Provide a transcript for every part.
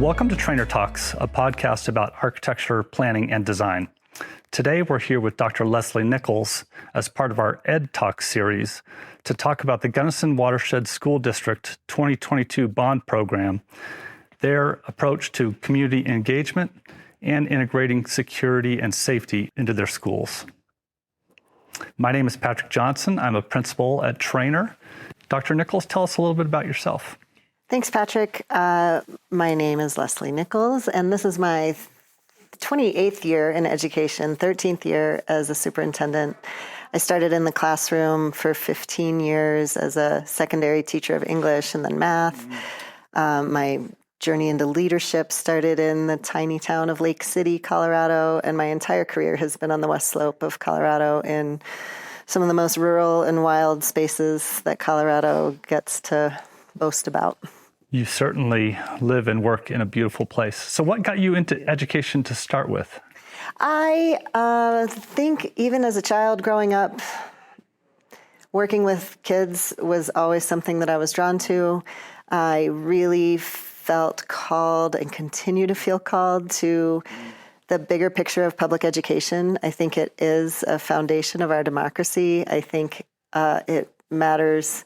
Welcome to Trainer Talks, a podcast about architecture, planning, and design. Today, we're here with Dr. Leslie Nichols as part of our Ed Talk series to talk about the Gunnison Watershed School District 2022 bond program, their approach to community engagement, and integrating security and safety into their schools. My name is Patrick Johnson. I'm a principal at Trainer. Dr. Nichols, tell us a little bit about yourself. Thanks, Patrick. My name is Leslie Nichols, and this is my 28th year in education, 13th year as a superintendent. I started in the classroom for 15 years as a secondary teacher of English and then math. My journey into leadership started in the tiny town of Lake City, Colorado, and my entire career has been on the west slope of Colorado in some of the most rural and wild spaces that Colorado gets to boast about. You certainly live and work in a beautiful place. So what got you into education to start with? I think even as a child growing up, working with kids was always something that I was drawn to. I really felt called and continue to feel called to the bigger picture of public education. I think it is a foundation of our democracy. I think it matters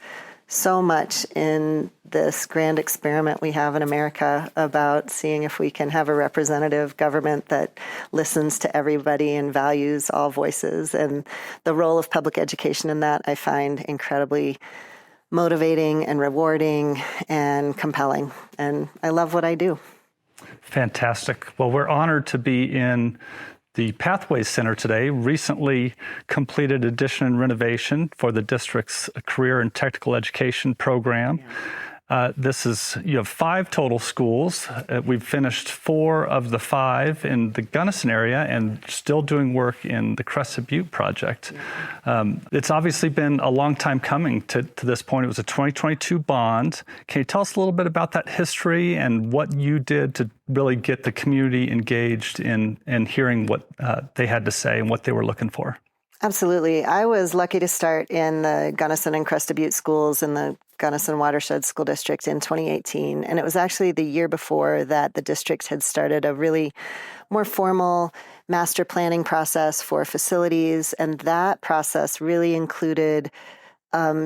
so much in this grand experiment we have in America about seeing if we can have a representative government that listens to everybody and values all voices. And the role of public education in that I find incredibly motivating and rewarding and compelling. And I love what I do. Fantastic. Well, we're honored to be in the Pathways Center today, recently completed addition and renovation for the district's career and technical education program. You have 5 total schools. We've finished 4 of the 5 in the Gunnison area and still doing work in the Crested Butte project. It's obviously been a long time coming to this point. It was a 2022 bond. Can you tell us a little bit about that history and what you did to really get the community engaged in hearing what they had to say and what they were looking for? Absolutely. I was lucky to start in the Gunnison and Crested Butte schools in the Gunnison Watershed School District in 2018. And it was actually the year before that the district had started a really more formal master planning process for facilities. And that process really included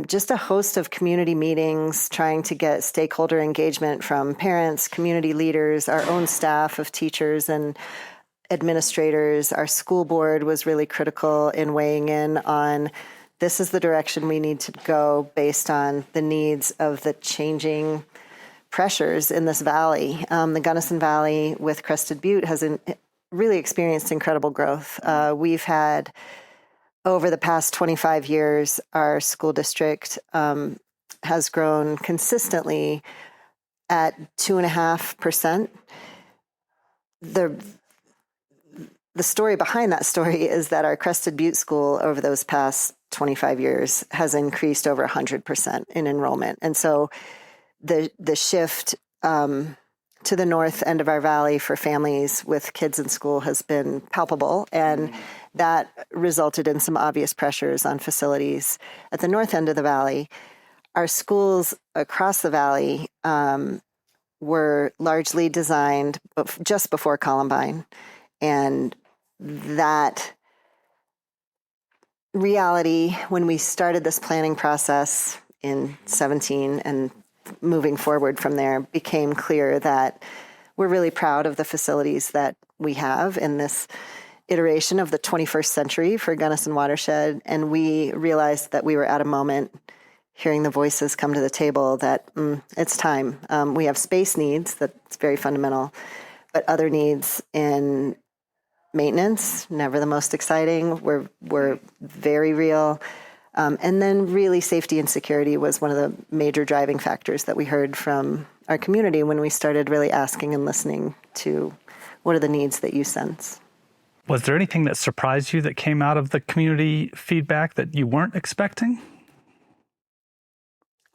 just a host of community meetings, trying to get stakeholder engagement from parents, community leaders, our own staff of teachers and administrators. Our school board was really critical in weighing in on this is the direction we need to go based on the needs of the changing pressures in this valley. The Gunnison Valley with Crested Butte has really experienced incredible growth. We've had, over the past 25 years, our school district has grown consistently at 2.5%. The story behind that story is that our Crested Butte school over those past 25 years has increased over 100% in enrollment. And so the shift to the north end of our valley for families with kids in school has been palpable, and that resulted in some obvious pressures on facilities. At the north end of the valley, our schools across the valley were largely designed just before Columbine, and that reality, when we started this planning process in 17 and moving forward from there, became clear that we're really proud of the facilities that we have in this iteration of the 21st century for Gunnison Watershed. And we realized that we were at a moment, hearing the voices come to the table, that it's time. We have space needs, that's very fundamental, but other needs in maintenance, never the most exciting, were very real. And then really safety and security was one of the major driving factors that we heard from our community when we started really asking and listening to what are the needs that you sense. Was there anything that surprised you that came out of the community feedback that you weren't expecting?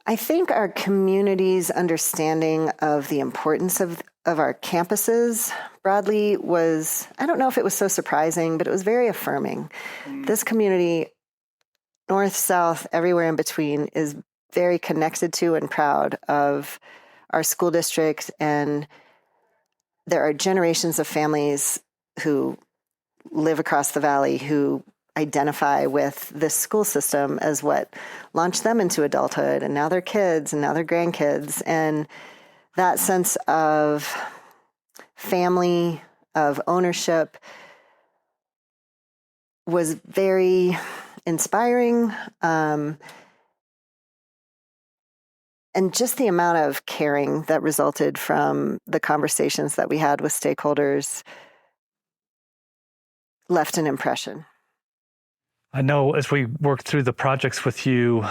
I think our community's understanding of the importance of our campuses broadly was, I don't know if it was so surprising, but it was very affirming. This community, north, south, everywhere in between, is very connected to and proud of our school district and there are generations of families who live across the valley who identify with this school system as what launched them into adulthood, and now they're kids and now they're grandkids. And that sense of family, of ownership, was very inspiring. And just the amount of caring that resulted from the conversations that we had with stakeholders left an impression. I know as we worked through the projects with you,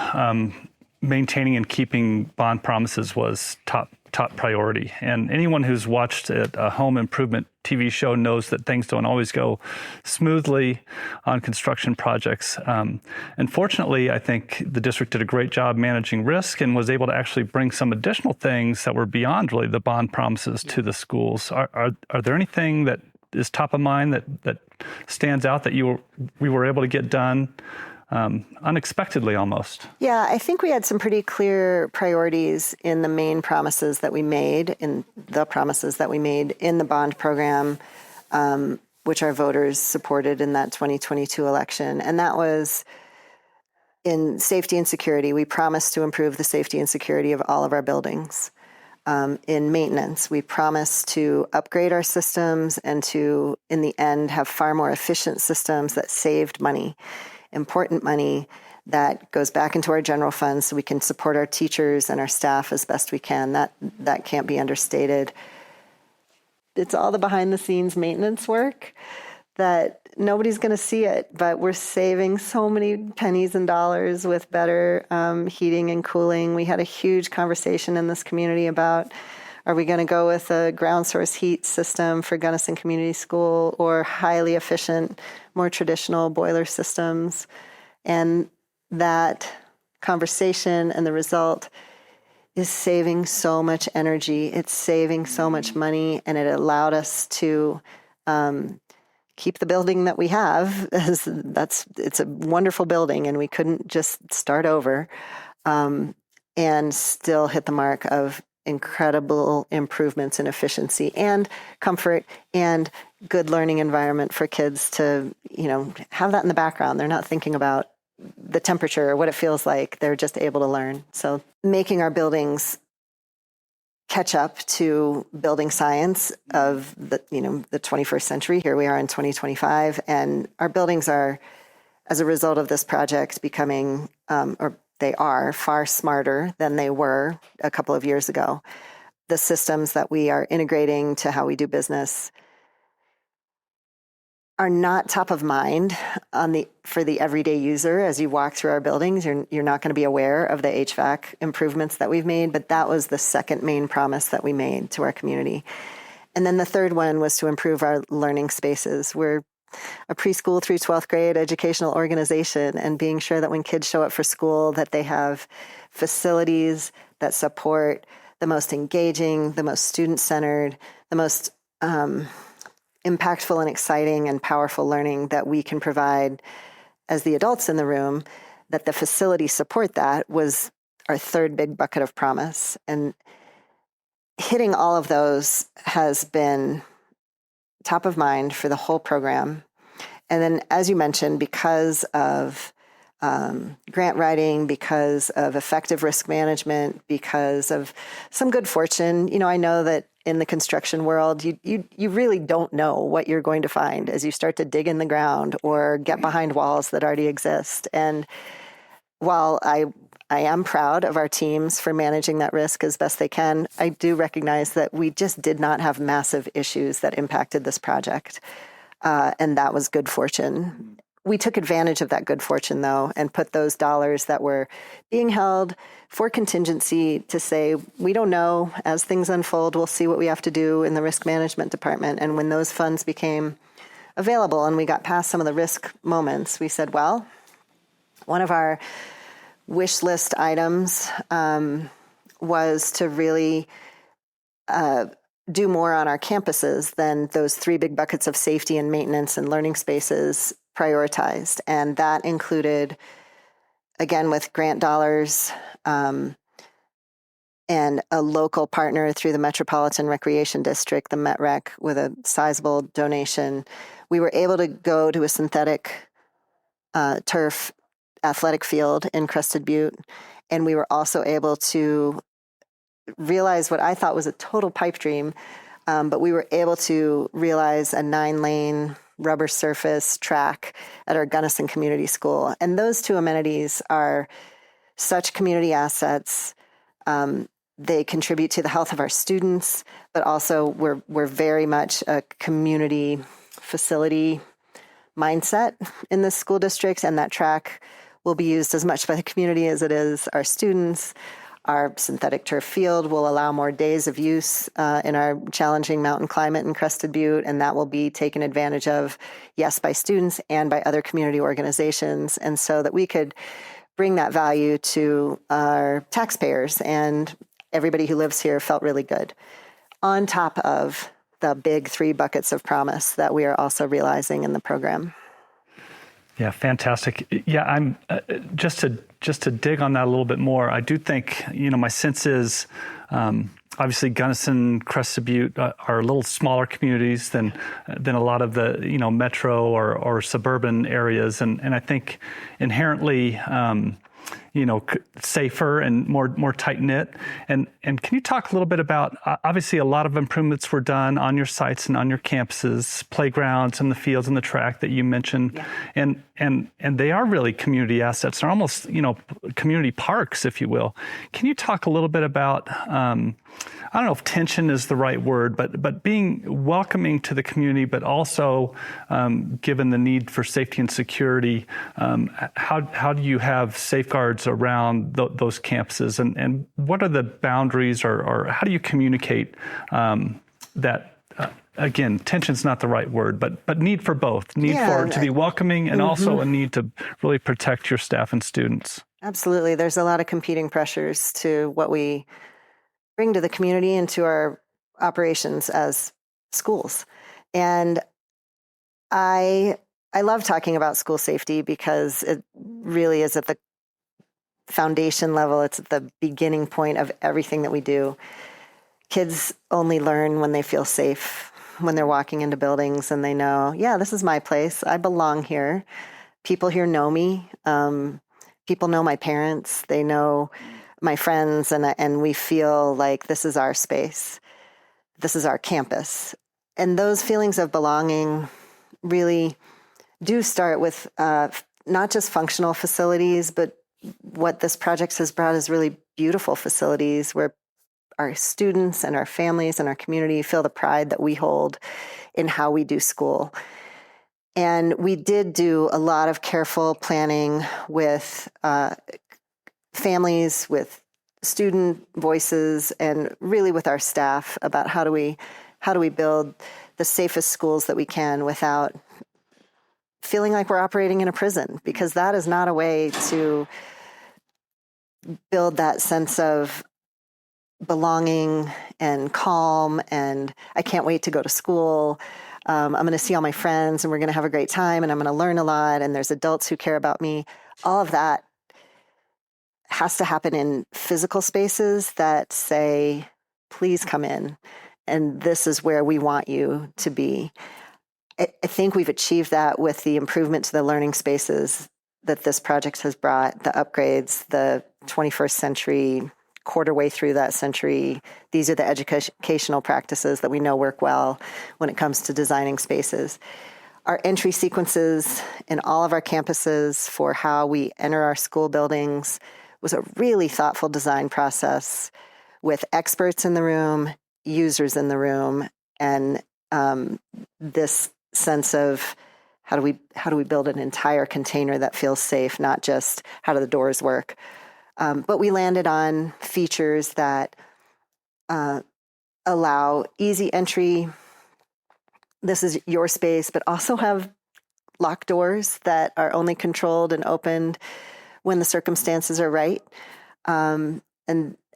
maintaining and keeping bond promises was top priority. And anyone who's watched a home improvement TV show knows that things don't always go smoothly on construction projects. And fortunately, I think the district did a great job managing risk and was able to actually bring some additional things that were beyond really the bond promises to the schools. Are there anything that is top of mind that stands out that we were able to get done unexpectedly almost? Yeah, I think we had some pretty clear priorities in the main promises that we made, in the bond program, which our voters supported in that 2022 election. And that was in safety and security. We promised to improve the safety and security of all of our buildings. In maintenance, we promised to upgrade our systems and to, in the end, have far more efficient systems that saved money, important money that goes back into our general fund so we can support our teachers and our staff as best we can. That can't be understated. It's all the behind-the-scenes maintenance work that nobody's going to see it, but we're saving so many pennies and dollars with better heating and cooling. We had a huge conversation in this community about, are we going to go with a ground source heat system for Gunnison Community School or highly efficient, more traditional boiler systems? And that conversation and the result is saving so much energy. It's saving so much money, and it allowed us to keep the building that we have. It's a wonderful building, and we couldn't just start over and still hit the mark of incredible improvements in efficiency and comfort and good learning environment for kids to, have that in the background. They're not thinking about the temperature or what it feels like. They're just able to learn. So making our buildings catch up to building science of the 21st century. Here we are in 2025, and our buildings are, as a result of this project, becoming, or they are, far smarter than they were a couple of years ago. The systems that we are integrating to how we do business are not top of mind for the everyday user. As you walk through our buildings, you're not going to be aware of the HVAC improvements that we've made, but that was the second main promise that we made to our community. And then the third one was to improve our learning spaces. We're a preschool through 12th grade educational organization, and being sure that when kids show up for school that they have facilities that support the most engaging, the most student-centered, the most impactful and exciting and powerful learning that we can provide as the adults in the room, that the facilities support that, was our third big bucket of promise. And hitting all of those has been top of mind for the whole program. And then, as you mentioned, because of grant writing, because of effective risk management, because of some good fortune, I know that in the construction world, you really don't know what you're going to find as you start to dig in the ground or get behind walls that already exist. And while I am proud of our teams for managing that risk as best they can, I do recognize that we just did not have massive issues that impacted this project. And that was good fortune. We took advantage of that good fortune, though, and put those dollars that were being held for contingency to say, we don't know. As things unfold, we'll see what we have to do in the risk management department. And when those funds became available and we got past some of the risk moments, we said, well, one of our wish list items was to really do more on our campuses than those three big buckets of safety and maintenance and learning spaces prioritized. And that included, again, with grant dollars, and a local partner through the Metropolitan Recreation District, the MetRec, with a sizable donation, we were able to go to a synthetic turf athletic field in Crested Butte. And we were also able to realize what I thought was a total pipe dream, but we were able to realize a 9-lane rubber surface track at our Gunnison Community School. And those two amenities are such community assets. They contribute to the health of our students, but also we're very much a community facility mindset in the school district, and that track will be used as much by the community as it is our students. Our synthetic turf field will allow more days of use in our challenging mountain climate in Crested Butte, and that will be taken advantage of, yes, by students and by other community organizations, and so that we could bring that value to our taxpayers, and everybody who lives here felt really good. On top of the big 3 buckets of promise that we are also realizing in the program. Yeah, fantastic. Yeah, I'm just to dig on that a little bit more. I do think, my sense is obviously Gunnison, Crested Butte are a little smaller communities than a lot of the metro or suburban areas, and I think inherently safer and more tight knit. And can you talk a little bit about, obviously a lot of improvements were done on your sites and on your campuses, playgrounds and the fields and the track that you mentioned. Yeah. And they are really community assets. They're almost, community parks, if you will. Can you talk a little bit about, I don't know if tension is the right word, but being welcoming to the community, but also given the need for safety and security, how do you have safeguards around those campuses, and what are the boundaries, or how do you communicate that? Again, tension's not the right word, but need for both. Need for to be welcoming, and also a need to really protect your staff and students. Absolutely. There's a lot of competing pressures to what we bring to the community and to our operations as schools. And I love talking about school safety because it really is at the foundation level. It's at the beginning point of everything that we do. Kids only learn when they feel safe, when they're walking into buildings and they know, yeah, this is my place. I belong here. People here know me. People know my parents. They know my friends, and we feel like this is our space. This is our campus. And those feelings of belonging really do start with not just functional facilities, but what this project has brought is really beautiful facilities where our students and our families and our community feel the pride that we hold in how we do school. And we did do a lot of careful planning with families, with student voices, and really with our staff about how do we build the safest schools that we can without feeling like we're operating in a prison, because that is not a way to build that sense of belonging and calm, and I can't wait to go to school. I'm going to see all my friends, and we're going to have a great time, and I'm going to learn a lot, and there's adults who care about me. All of that has to happen in physical spaces that say, please come in, and this is where we want you to be. I think we've achieved that with the improvement to the learning spaces that this project has brought, the upgrades, the 21st century, quarter way through that century. These are the educational practices that we know work well when it comes to designing spaces. Our entry sequences in all of our campuses for how we enter our school buildings was a really thoughtful design process with experts in the room, users in the room, and this sense of how do we build an entire container that feels safe, not just how do the doors work. But we landed on features that allow easy entry. This is your space, but also have locked doors that are only controlled and opened when the circumstances are right. And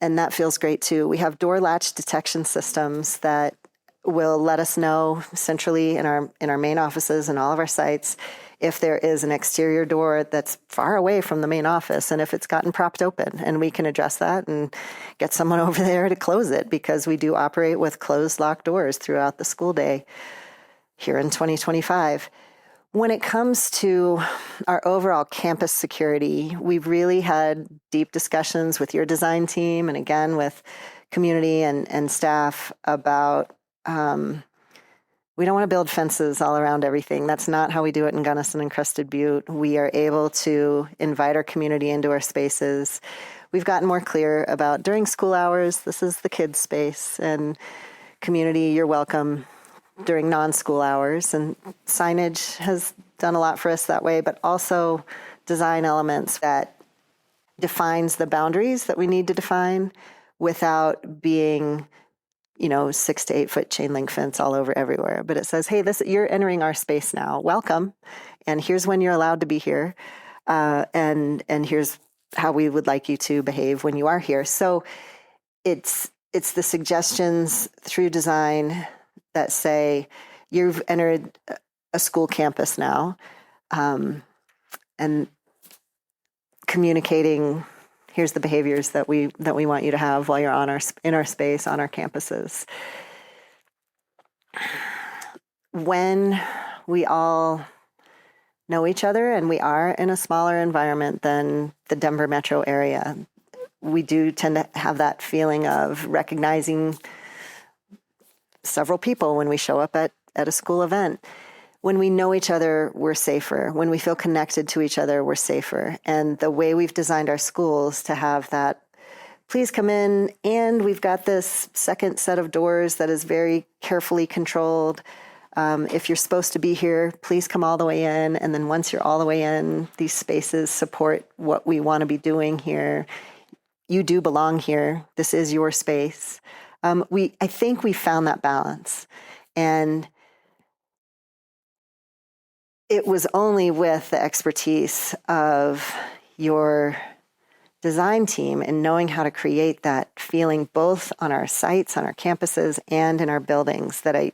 that feels great too. We have door latch detection systems that will let us know centrally in our main offices and all of our sites if there is an exterior door that's far away from the main office and if it's gotten propped open, and we can address that and get someone over there to close it, because we do operate with closed locked doors throughout the school day here in 2025. When it comes to our overall campus security, we've really had deep discussions with your design team and again with community and staff about we don't want to build fences all around everything. That's not how we do it in Gunnison and Crested Butte. We are able to invite our community into our spaces. We've gotten more clear about during school hours, this is the kids' space, and community, you're welcome during non-school hours. And signage has done a lot for us that way, but also design elements that defines the boundaries that we need to define without being 6 to 8 foot chain link fence all over everywhere. But it says, hey, you're entering our space now. Welcome. And here's when you're allowed to be here. And here's how we would like you to behave when you are here. So it's the suggestions through design that say, you've entered a school campus now, and communicating, here's the behaviors that we want you to have while you're in our space, on our campuses. When we all know each other and we are in a smaller environment than the Denver metro area, we do tend to have that feeling of recognizing several people when we show up at a school event. When we know each other, we're safer. When we feel connected to each other, we're safer. And the way we've designed our schools to have that, please come in, and we've got this second set of doors that is very carefully controlled. If you're supposed to be here, please come all the way in. And then once you're all the way in, these spaces support what we want to be doing here. You do belong here. This is your space. I think we found that balance. And it was only with the expertise of your design team and knowing how to create that feeling both on our sites, on our campuses, and in our buildings that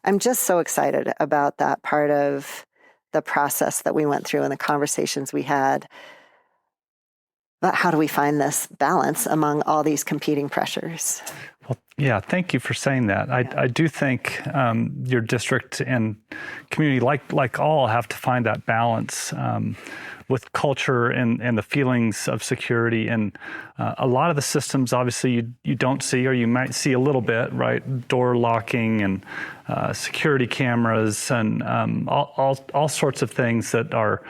I'm just so excited about that part of the process that we went through and the conversations we had about how do we find this balance among all these competing pressures. Well, yeah, thank you for saying that. I do think your district and community, like all, have to find that balance with culture and the feelings of security. And a lot of the systems, obviously, you don't see, or you might see a little bit, right? Door locking and security cameras and all sorts of things that are,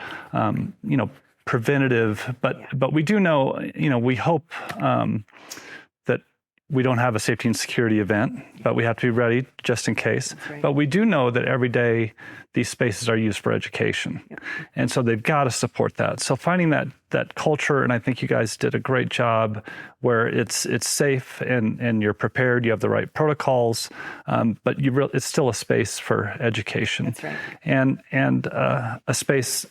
preventative. But we do know, we hope that we don't have a safety and security event, but we have to be ready just in case. Right. But we do know that every day these spaces are used for education. Yep. And so they've got to support that. So finding that culture, and I think you guys did a great job where it's safe and you're prepared, you have the right protocols, but it's still a space for education. That's right. And a space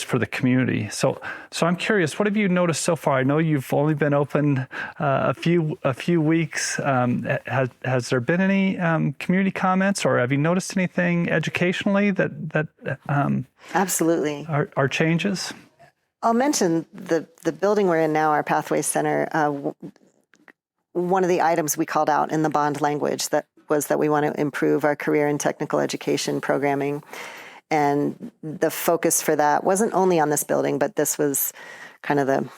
for the community. So I'm curious, what have you noticed so far? I know you've only been open a few weeks. Has there been any community comments, or have you noticed anything educationally that absolutely are changes? I'll mention the building we're in now, our Pathways Center. One of the items we called out in the bond language was that we want to improve our career and technical education programming. And the focus for that wasn't only on this building, but this was kind of the,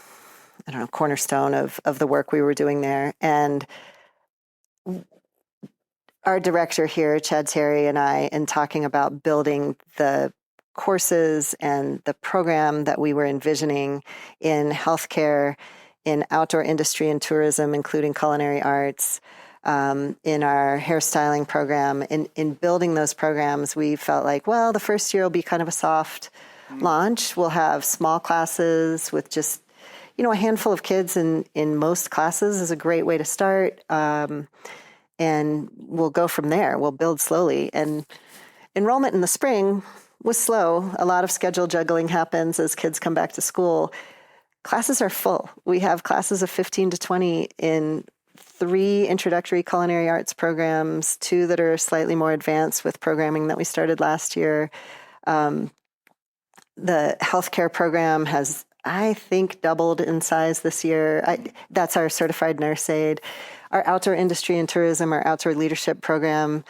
cornerstone of the work we were doing there. And our director here, Chad Terry, and I, in talking about building the courses and the program that we were envisioning in healthcare, in outdoor industry and tourism, including culinary arts, in our hairstyling program, in building those programs, we felt like, well, the first year will be kind of a soft launch. We'll have small classes with just, a handful of kids in most classes is a great way to start. And we'll go from there. We'll build slowly. And enrollment in the spring was slow. A lot of schedule juggling happens as kids come back to school. Classes are full. We have classes of 15 to 20 in 3 introductory culinary arts programs, 2 that are slightly more advanced with programming that we started last year. The healthcare program has, I think, doubled in size this year. That's our certified nurse aide. Our outdoor industry and tourism, our outdoor leadership program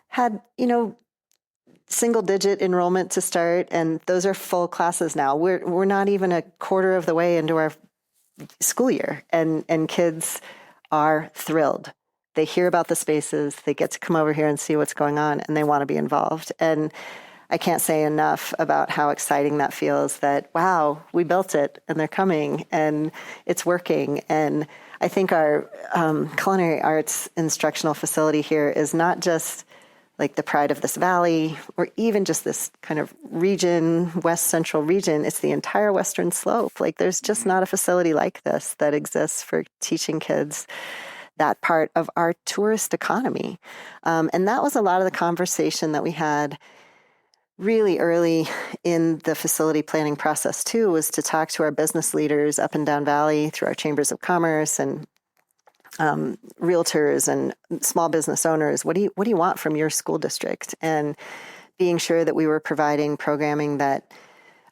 had, single-digit enrollment to start, and those are full classes now. We're not even a quarter of the way into our school year, and kids are thrilled. They hear about the spaces, they get to come over here and see what's going on, and they want to be involved. And I can't say enough about how exciting that feels, that, wow, we built it, and they're coming, and it's working. And I think our culinary arts instructional facility here is not just like the pride of this valley, or even just this kind of region, West Central region. It's the entire Western Slope. Like, there's just not a facility like this that exists for teaching kids that part of our tourist economy. And that was a lot of the conversation that we had really early in the facility planning process too, was to talk to our business leaders up and down Valley through our chambers of commerce and realtors and small business owners. What do you want from your school district? And being sure that we were providing programming that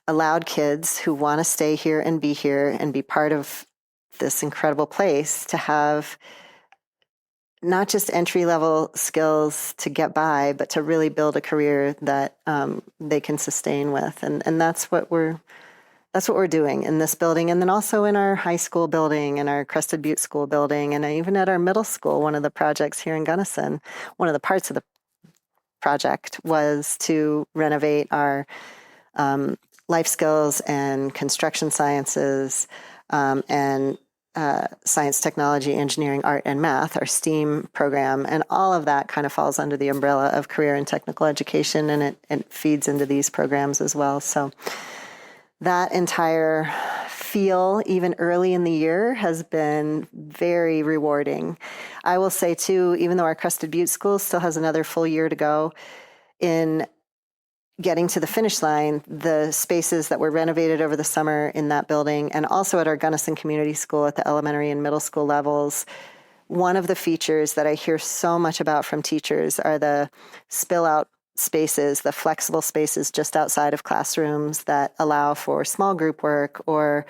allowed kids who want to stay here and be part of this incredible place to have not just entry-level skills to get by, but to really build a career that they can sustain with. And that's what we're doing in this building, and then also in our high school building and our Crested Butte School building, and even at our middle school. One of the projects here in Gunnison, one of the parts of the project was to renovate our life skills and construction sciences and science, technology, engineering, art, and math, our STEAM program. And all of that kind of falls under the umbrella of career and technical education, and it feeds into these programs as well. So that entire feel, even early in the year, has been very rewarding. I will say, too, even though our Crested Butte School still has another full year to go in getting to the finish line, the spaces that were renovated over the summer in that building, and also at our Gunnison Community School at the elementary and middle school levels, one of the features that I hear so much about from teachers are the spill-out spaces, the flexible spaces just outside of classrooms that allow for small group work or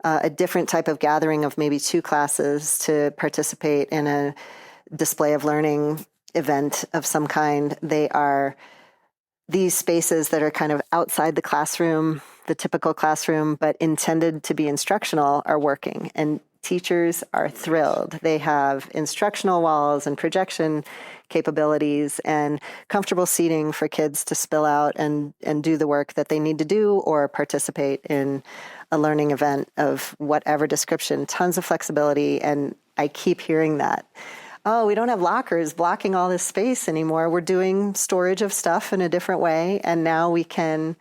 a different type of gathering of maybe 2 classes to participate in a display of learning event of some kind. They are these spaces that are kind of outside the classroom, the typical classroom, but intended to be instructional, are working. And teachers are thrilled. They have instructional walls and projection capabilities and comfortable seating for kids to spill out and do the work that they need to do or participate in a learning event of whatever description. Tons of flexibility. And I keep hearing that. Oh, we don't have lockers blocking all this space anymore. We're doing storage of stuff in a different way. And now we can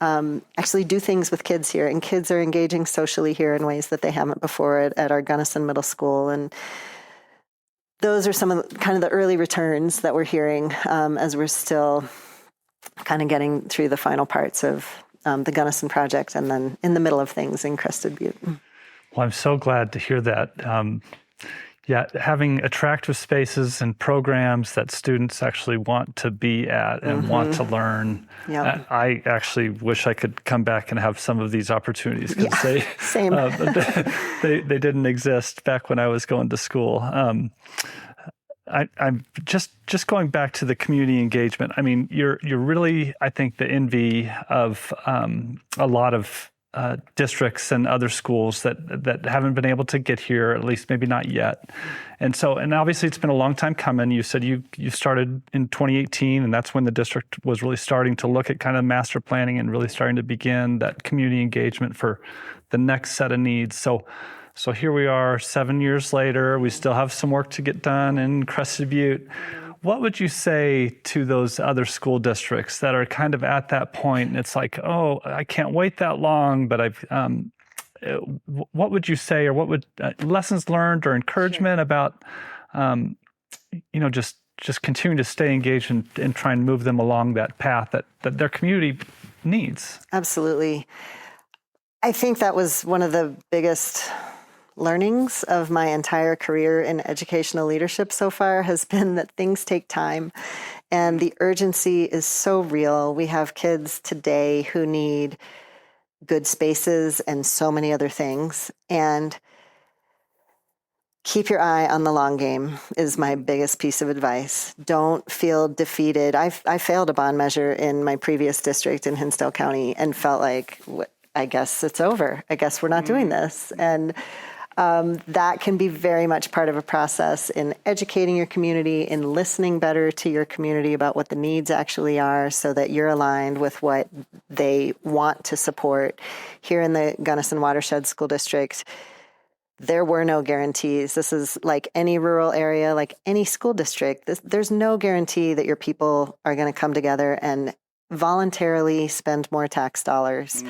actually do things with kids here. And kids are engaging socially here in ways that they haven't before at our Gunnison Middle School. And those are some of the early returns that we're hearing as we're still kind of getting through the final parts of the Gunnison project and then in the middle of things in Crested Butte. Well, I'm so glad to hear that. Having attractive spaces and programs that students actually want to be at and want to learn. Yep. I actually wish I could come back and have some of these opportunities because they didn't exist back when I was going to school. I'm just going back to the community engagement. I mean, you're really, I think, the envy of a lot of districts and other schools that haven't been able to get here, at least maybe not yet. And obviously it's been a long time coming. You said you started in 2018, and that's when the district was really starting to look at kind of master planning and really starting to begin that community engagement for the next set of needs. So here we are 7 years later. We still have some work to get done in Crested Butte. What would you say to those other school districts that are kind of at that point? And it's like, oh, I can't wait that long, but what would you say, or what would lessons learned or encouragement about, just continuing to stay engaged and try and move them along that path that their community needs? Absolutely. I think that was one of the biggest learnings of my entire career in educational leadership so far has been that things take time and the urgency is so real. We have kids today who need good spaces and so many other things. And keep your eye on the long game is my biggest piece of advice. Don't feel defeated. I failed a bond measure in my previous district in Hinsdale County and felt like, I guess it's over. I guess we're not doing this. And that can be very much part of a process in educating your community, in listening better to your community about what the needs actually are so that you're aligned with what they want to support. Here in the Gunnison Watershed School District, there were no guarantees. This is like any rural area, like any school district. There's no guarantee that your people are going to come together and voluntarily spend more tax dollars,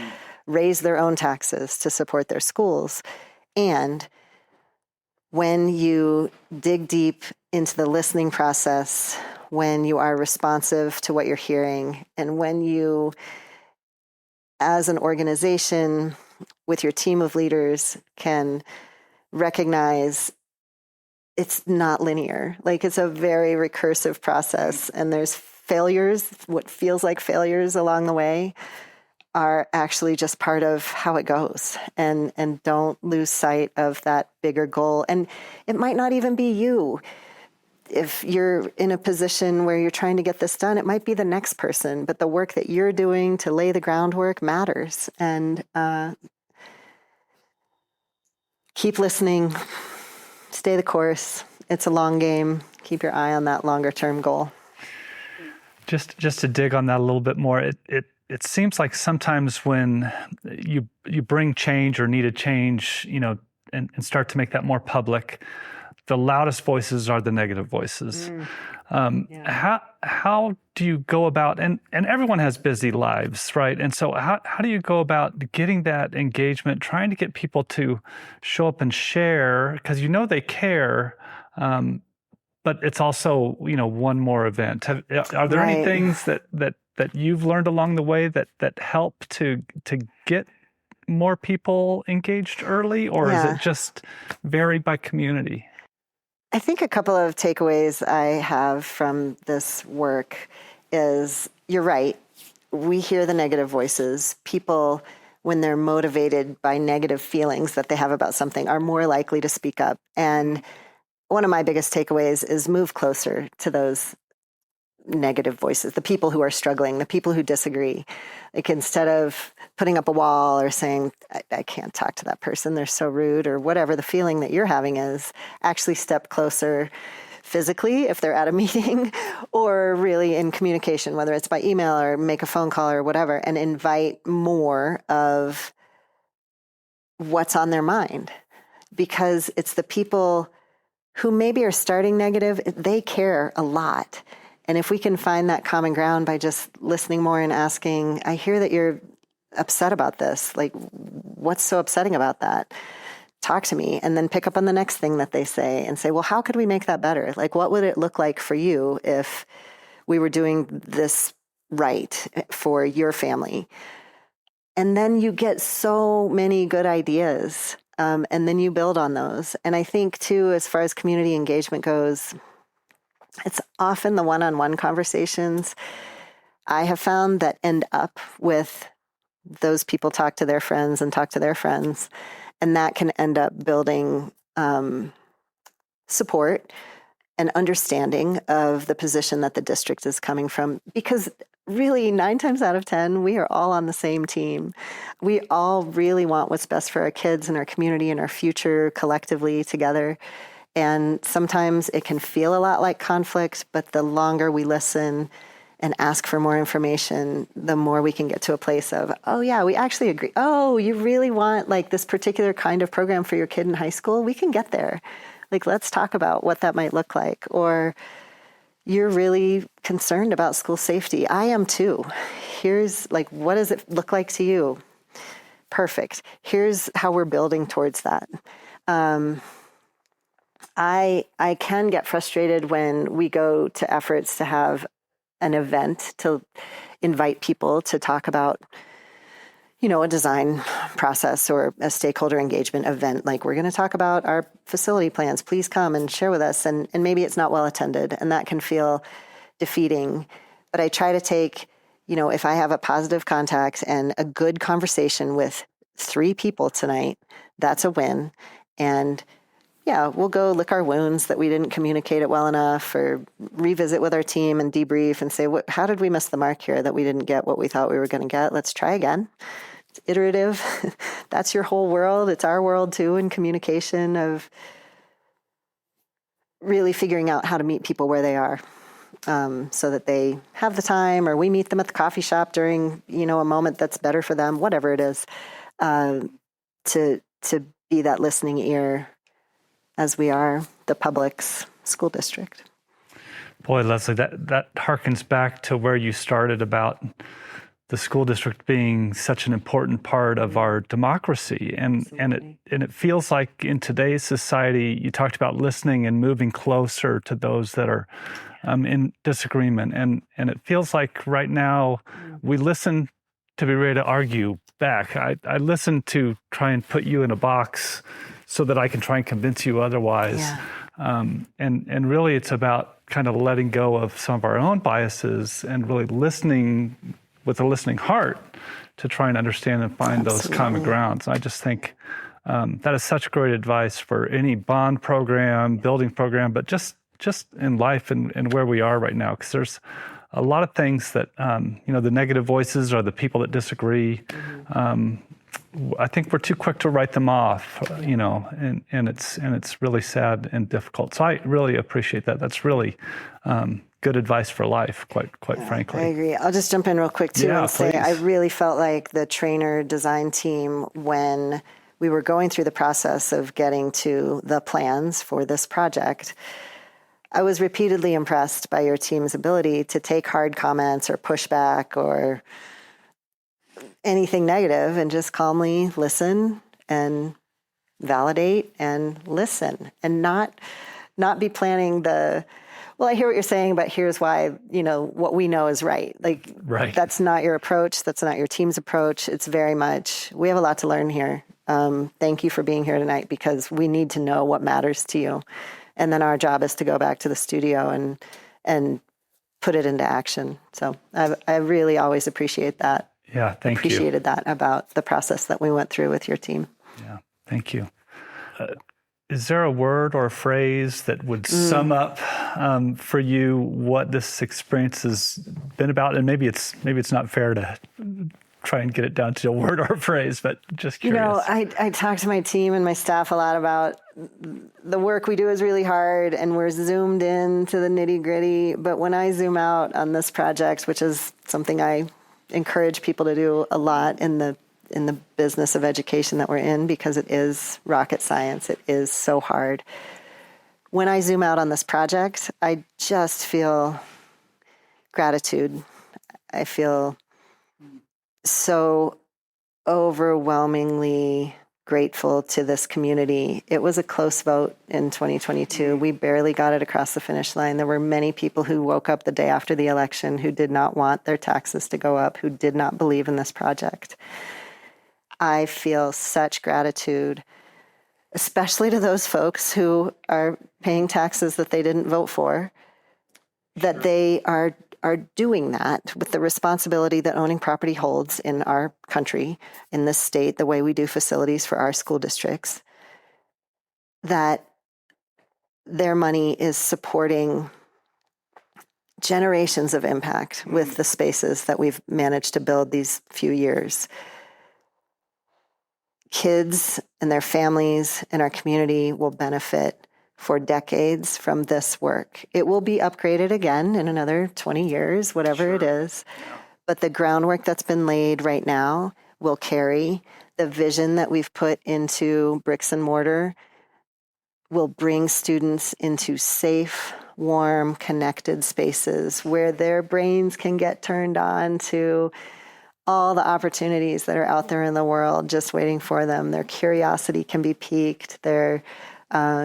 raise their own taxes to support their schools. And when you dig deep into the listening process, when you are responsive to what you're hearing, and when you, as an organization, with your team of leaders, can recognize it's not linear. Like it's a very recursive process and there's failures, what feels like failures along the way are actually just part of how it goes. And don't lose sight of that bigger goal. And it might not even be you. If you're in a position where you're trying to get this done, it might be the next person, but the work that you're doing to lay the groundwork matters. And keep listening, stay the course. It's a long game. Keep your eye on that longer term goal. Just to dig on that a little bit more, it seems like sometimes when you bring change or need a change, and start to make that more public, the loudest voices are the negative voices. How do you go about, and everyone has busy lives, right? And so how do you go about getting that engagement, trying to get people to show up and share, because they care, but it's also, one more event. Are there any things that you've learned along the way that help to get more people engaged early, or is it just varied by community? I think a couple of takeaways I have from this work is, you're right, we hear the negative voices. People, when they're motivated by negative feelings that they have about something, are more likely to speak up. And one of my biggest takeaways is move closer to those negative voices, the people who are struggling, the people who disagree. Like instead of putting up a wall or saying, I can't talk to that person, they're so rude, or whatever the feeling that you're having is, actually step closer physically if they're at a meeting, or really in communication, whether it's by email or make a phone call or whatever, and invite more of what's on their mind. Because it's the people who maybe are starting negative, they care a lot. And if we can find that common ground by just listening more and asking, I hear that you're upset about this. Like, what's so upsetting about that? Talk to me. And then pick up on the next thing that they say and say, well, how could we make that better? Like, what would it look like for you if we were doing this right for your family? And then you get so many good ideas. And then you build on those. And I think, too, as far as community engagement goes, it's often the one-on-one conversations I have found that end up with those people talk to their friends and talk to their friends. And that can end up building support and understanding of the position that the district is coming from. Because really, 9 times out of 10, we are all on the same team. We all really want what's best for our kids and our community and our future collectively together. And sometimes it can feel a lot like conflict, but the longer we listen and ask for more information, the more we can get to a place of, oh yeah, we actually agree. Oh, you really want like this particular kind of program for your kid in high school? We can get there. Like, let's talk about what that might look like. Or you're really concerned about school safety. I am too. Here's like, what does it look like to you? Perfect. Here's how we're building towards that. I can get frustrated when we go to efforts to have an event to invite people to talk about, a design process or a stakeholder engagement event, like we're going to talk about our facility plans, please come and share with us. And maybe it's not well attended, and that can feel defeating. But I try to take, if I have a positive contact and a good conversation with 3 people tonight, that's a win. And yeah, we'll go lick our wounds that we didn't communicate it well enough, or revisit with our team and debrief and say, how did we miss the mark here that we didn't get what we thought we were going to get? Let's try again. It's iterative. That's your whole world. It's our world too, in communication, of really figuring out how to meet people where they are, so that they have the time, or we meet them at the coffee shop during, a moment that's better for them, whatever it is, to be that listening ear as we are the public's school district. Boy, Leslie, that harkens back to where you started about the school district being such an important part of our democracy. And it feels like in today's society, you talked about listening and moving closer to those that are in disagreement. And it feels like right now we listen to be ready to argue back. I listen to try and put you in a box so that I can try and convince you otherwise. Yeah. And really it's about kind of letting go of some of our own biases and really listening with a listening heart to try and understand and find those common grounds. I just think that is such great advice for any bond program, building program, but just in life and where we are right now, because there's a lot of things that, the negative voices or the people that disagree, I think we're too quick to write them off, and it's really sad and difficult. So I really appreciate that. That's really good advice for life, quite frankly. I agree. I'll just jump in real quick too and say I really felt like the trainer design team, when we were going through the process of getting to the plans for this project, I was repeatedly impressed by your team's ability to take hard comments or pushback or anything negative and just calmly listen and validate and listen, and not be planning I hear what you're saying, but here's why, what we know is right. Right. That's not your approach. That's not your team's approach. It's very much, we have a lot to learn here. Thank you for being here tonight, because we need to know what matters to you. And then our job is to go back to the studio and put it into action. So I really always appreciate that. Yeah, thank you. Appreciated that about the process that we went through with your team. Yeah, thank you. Is there a word or a phrase that would sum up for you what this experience has been about? And maybe it's not fair to try and get it down to a word or a phrase, but just curious. I talk to my team and my staff a lot about the work we do is really hard, and we're zoomed in to the nitty gritty. But when I zoom out on this project, which is something I encourage people to do a lot in the business of education that we're in, because it is rocket science. It is so hard. When I zoom out on this project, I just feel gratitude. I feel so overwhelmingly grateful to this community. It was a close vote in 2022. We barely got it across the finish line. There were many people who woke up the day after the election who did not want their taxes to go up, who did not believe in this project. I feel such gratitude, especially to those folks who are paying taxes that they didn't vote for, that they are doing that with the responsibility that owning property holds in our country, in this state, the way we do facilities for our school districts, that their money is supporting generations of impact with the spaces that we've managed to build these few years. Kids and their families in our community will benefit for decades from this work. It will be upgraded again in another 20 years, whatever it is. Yeah. But the groundwork that's been laid right now will carry. The vision that we've put into bricks and mortar will bring students into safe, warm, connected spaces where their brains can get turned on to all the opportunities that are out there in the world just waiting for them. Their curiosity can be piqued. Their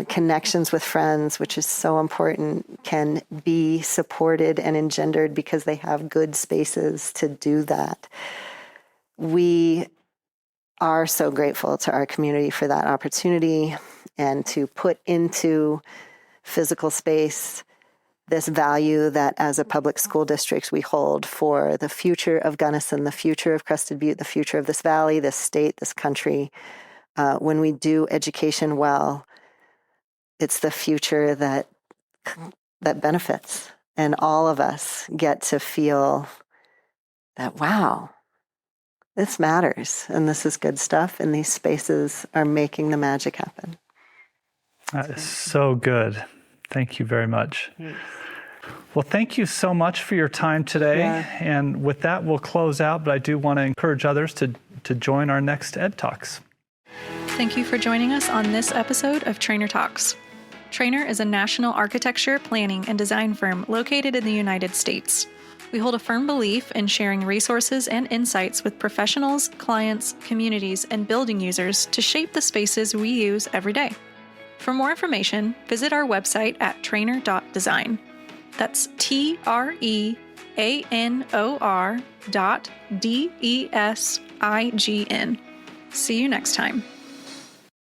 connections with friends, which is so important, can be supported and engendered because they have good spaces to do that. We are so grateful to our community for that opportunity and to put into physical space this value that as a public school district we hold for the future of Gunnison, the future of Crested Butte, the future of this valley, this state, this country. When we do education well, it's the future that benefits. And all of us get to feel that, wow, this matters and this is good stuff. And these spaces are making the magic happen. That is so good. Thank you very much. Well, thank you so much for your time today. Yeah. And with that, we'll close out, but I do want to encourage others to join our next Ed Talks. Thank you for joining us on this episode of Trainer Talks. Trainer is a national architecture, planning, and design firm located in the United States. We hold a firm belief in sharing resources and insights with professionals, clients, communities, and building users to shape the spaces we use every day. For more information, visit our website at trainer.design. That's TREANOR.DESIGN. See you next time.